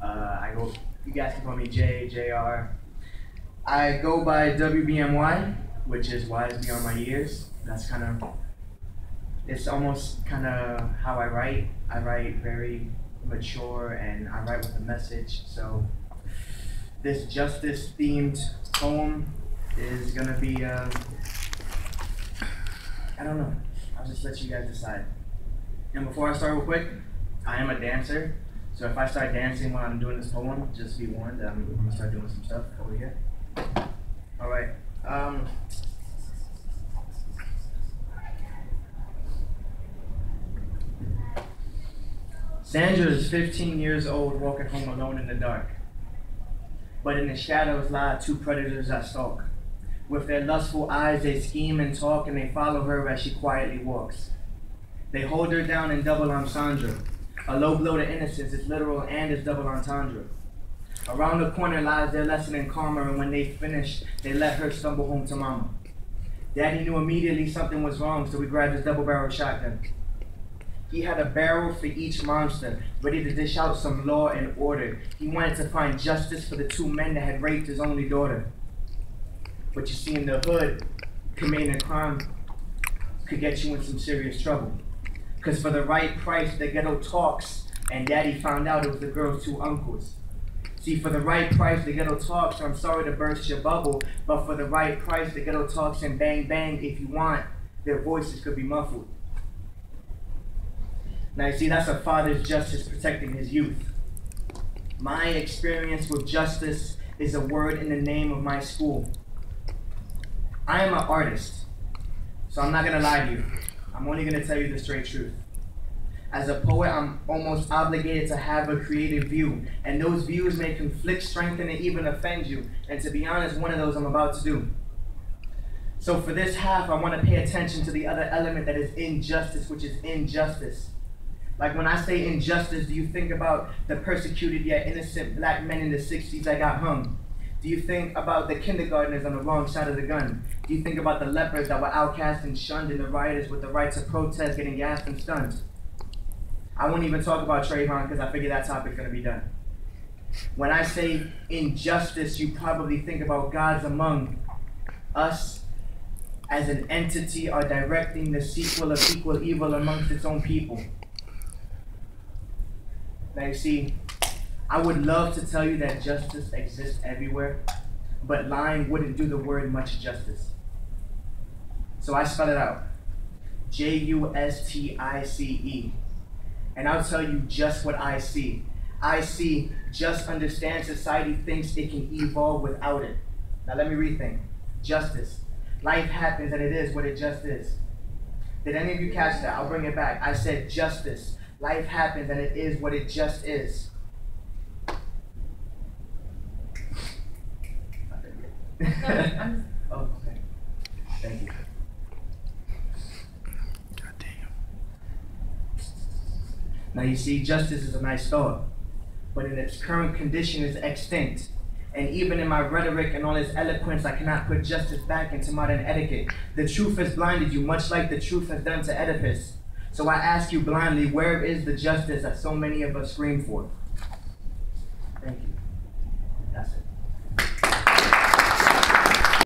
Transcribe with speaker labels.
Speaker 1: You guys can call me J, JR. I go by W.B.M.Y, which is wise beyond my years. That's it's almost kind of how I write. I write very mature and I write with a message. So this justice themed poem is gonna be, I don't know. I'll just let you guys decide. And before I start real quick, I am a dancer. So if I start dancing while I'm doing this poem, just be warned that I'm gonna start doing some stuff over here. All right. Sandra is 15 years old, walking home alone in the dark. But in the shadows lie two predators that stalk. With their lustful eyes, they scheme and talk, and they follow her as she quietly walks. They hold her down and double on Sandra. A low blow to innocence is literal and is double entendre. Around the corner lies their lesson in karma, and when they finish, they let her stumble home to mama. Daddy knew immediately something was wrong, so he grabbed his double-barreled shotgun. He had a barrel for each monster, ready to dish out some law and order. He wanted to find justice for the two men that had raped his only daughter. But you see, in the hood, committing a crime could get you in some serious trouble. Because for the right price, the ghetto talks, and Daddy found out it was the girl's two uncles. See, for the right price, the ghetto talks, I'm sorry to burst your bubble, but for the right price, the ghetto talks and bang bang, if you want, their voices could be muffled. Now you see, that's a father's justice protecting his youth. My experience with justice is a word in the name of my school. I am an artist, so I'm not gonna lie to you. I'm only gonna tell you the straight truth. As a poet, I'm almost obligated to have a creative view, and those views may conflict, strengthen, and even offend you. And to be honest, one of those I'm about to do. So for this half, I wanna pay attention to the other element that is injustice, which is injustice. Like when I say injustice, do you think about the persecuted yet innocent black men in the 60s that got hung? Do you think about the kindergartners on the wrong side of the gun? Do you think about the lepers that were outcast and shunned and the rioters with the right to protest getting gassed and stunned? I won't even talk about Trayvon because I figure that topic's gonna be done. When I say injustice, you probably think about gods among us as an entity are directing the sequel of equal evil amongst its own people. Now you see, I would love to tell you that justice exists everywhere, but lying wouldn't do the word much justice. So I spell it out, Justice. And I'll tell you just what I see. I see just understand society thinks it can evolve without it. Now let me rethink. Justice. Life happens and it is what it just is. Did any of you catch that? I'll bring it back. I said justice. Life happens and it is what it just is. Oh, okay. Thank you. God damn. Now you see, justice is a nice thought, but in its current condition is extinct. And even in my rhetoric and all its eloquence, I cannot put justice back into modern etiquette. The truth has blinded you, much like the truth has done to Oedipus. So I ask you blindly, where is the justice that so many of us scream for? Thank you. That's it.